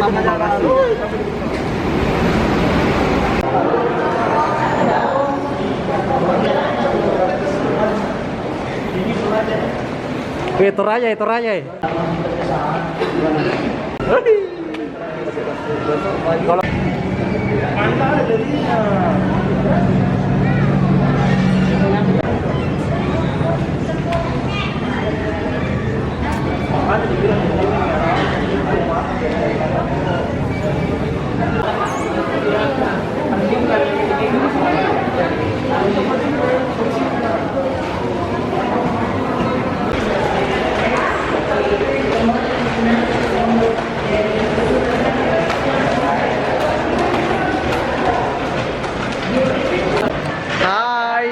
tamu Bagasi. Itu aja. Kalau Mantap jadinya. Hai,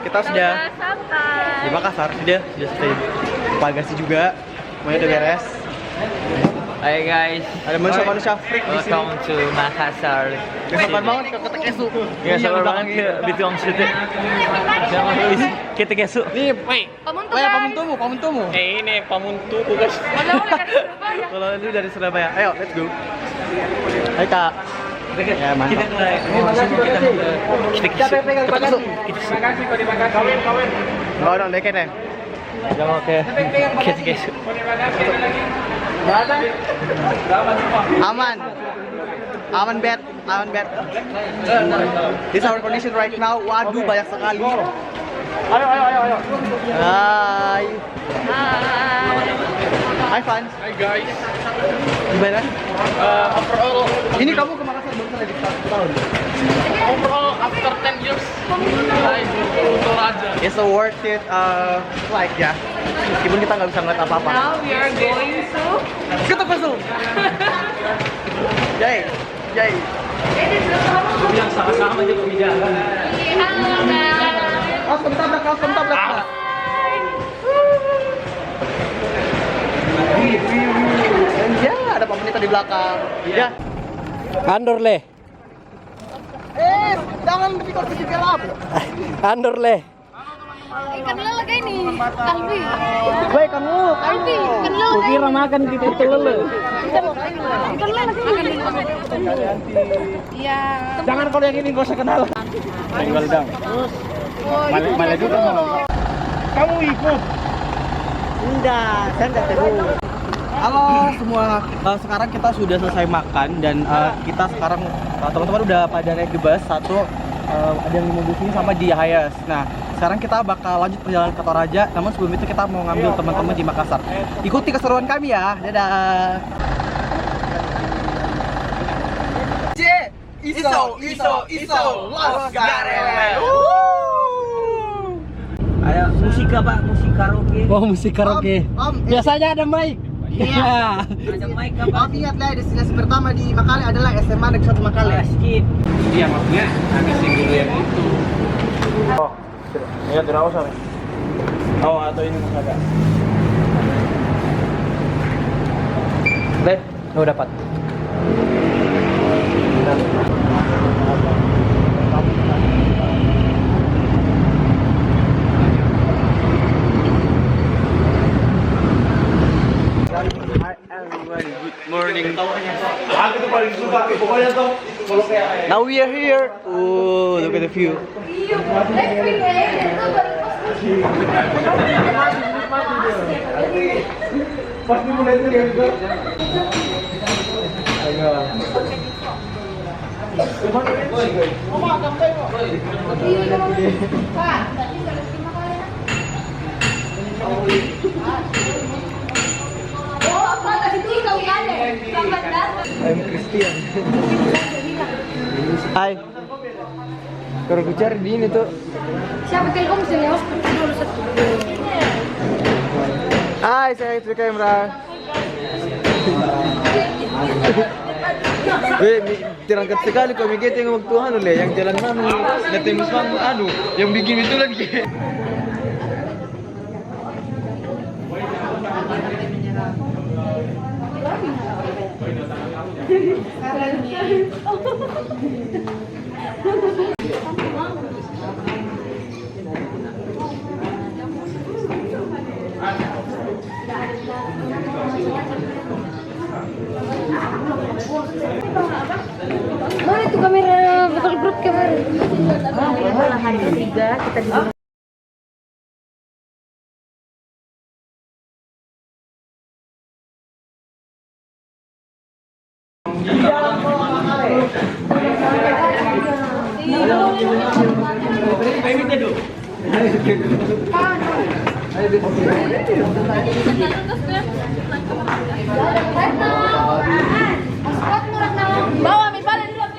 kita sudah di Makassar, sudah selesai Bagasi juga, semuanya udah beres. Hai guys, Ada manusia freak di sini. welcome to Makassar. Sabar banget ke kota Kesu. Ya sabar banget ke Bituang City. Jangan tulis kita kesu. Nih, pamuntumu. Ini pamuntuku guys. Kalau lu dari Surabaya, ayo let's go. Hai kak. Ya mantap. Kita mulai. Kita kesu. Kawin. Enggak ada deket ya. Jangan oke. Kita kesu. Aman bet. This our condition right now. Waduh banyak sekali. Ayo. Hai. Hai Fans. Hai guys. Gimana? Overall, Ini kamu ke Makassar baru di tahun. after 10 years, I go to Toraja. It's a worth it like ya. Meskipun kita nggak bisa ngeliat apa-apa. Now we are going to Kita pasung. Jai. Yang sama-sama aja kebijakan. Kaos ketabrak. Ya, ada Pak Pendeta di belakang. Ya. Andorle. Jangan pikir ke gelap. Andorle. ikan lele kayak ini, Kalbi. Baik kamu. Kalbi, ikan lele. Kira makan gitu itu lele. Ikan lele kayak ini. Iya. Jangan kalau yang ini gak usah kenal. Tinggal dong. Malah juga mau. Kamu ikut. Enggak, saya enggak terus. Halo semua, sekarang kita sudah selesai makan dan kita sekarang teman-teman udah pada naik di bus satu, ada yang di mobil sini sama di Hayas. Nah, sekarang kita bakal lanjut perjalanan ke Toraja. Namun sebelum itu kita mau ngambil teman-teman di Makassar. Ikuti keseruan kami ya. Dadah. Iso, Los Garel. Ada musik apa? Musik karaoke. Oh, musik karaoke. Biasanya ada mic. Iya. Ada mic apa? Ingat lah, destinasi pertama di Makale adalah SMA Negeri 1 Makale. Skip. Iya maksudnya habisin dulu yang itu. Oh, iya tidak usah. Oh atau ini mas agak. Deh, lu dapat. Morning. Aku tuh paling suka pokoknya tuh kalau kayak Now we are here. Oh, look at the view. pas dimulai itu dia juga. I'm Christian. Hai. Kalau gue cari di ini tuh. Siapa telepon sini ya? Hai, saya Trika Imran. Terangkat sekali kau mikir tengok waktu anu le, yang jalan anu, netemis anu, anu, yang bikin itu lagi. Lahan ketiga kita di Bawa mi balik dulu.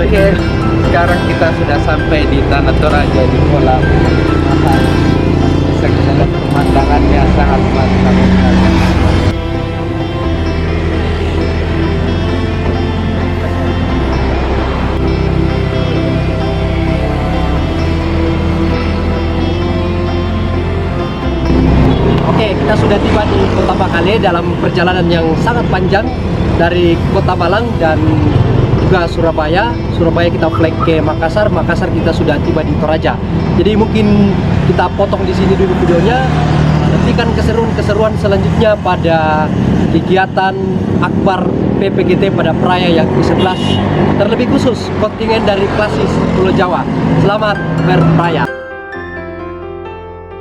Oke, sekarang kita sudah sampai di Tanah Toraja di kolam makan. Bisa kita lihat pemandangannya sangat mantap sekali. Oke, kita sudah tiba di Kota Bangale dalam perjalanan yang sangat panjang dari Kota Malang dan juga Surabaya. Surabaya kita flight ke Makassar. Makassar kita sudah tiba di Toraja. Jadi mungkin kita potong di sini dulu videonya. Nantikan keseruan-keseruan selanjutnya pada kegiatan Akbar PPGT pada Peraya yang ke-11. Terlebih khusus kontingen dari Klasis Pulau Jawa. Selamat berperaya.